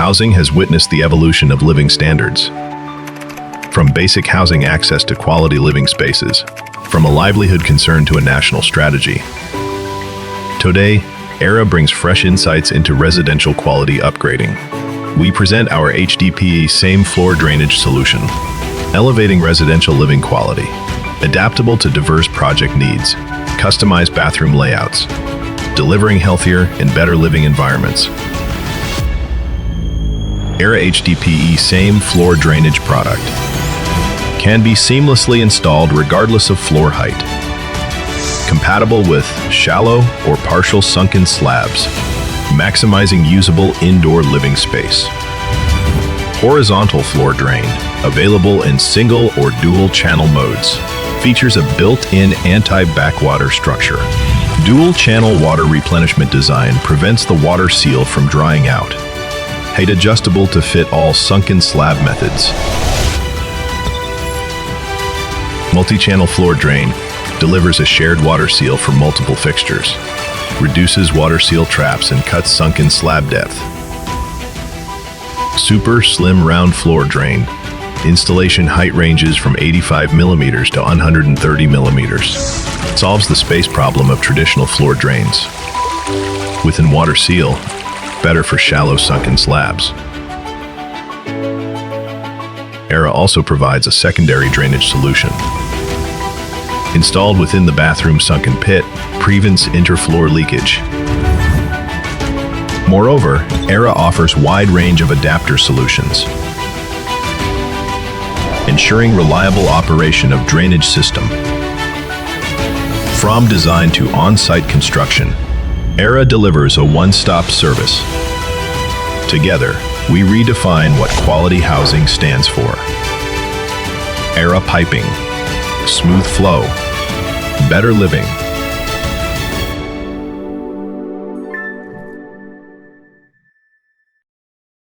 Housing has witnessed the evolution of living standards. From basic housing access to quality living spaces, from a livelihood concern to a national strategy. Today, ERA brings fresh insights into residential quality upgrading. We present our HDPE same floor drainage solution, elevating residential living quality, adaptable to diverse project needs, customized bathroom layouts, delivering healthier and better living environments. ERA HDPE same floor drainage product can be seamlessly installed regardless of floor height. Compatible with shallow or partial sunken slabs, maximizing usable indoor living space. Horizontal floor drain, available in single or dual channel modes. Features a built-in anti-backwater structure. Dual channel water replenishment design prevents the water seal from drying out. Height adjustable to fit all sunken slab methods. Multi-channel floor drain delivers a shared water seal for multiple fixtures. Reduces water seal traps and cuts sunken slab depth. Super slim round floor drain. Installation height ranges from 85 millimeters to 130 millimeters. Solves the space problem of traditional floor drains. Within water seal, better for shallow sunken slabs. ERA also provides a secondary drainage solution. Installed within the bathroom sunken pit, prevents interfloor leakage. Moreover, ERA offers wide range of adapter solutions, ensuring reliable operation of drainage system. From design to on-site construction, ERA delivers a one-stop service. Together, we redefine what quality housing stands for. ERA piping, smooth flow, better living.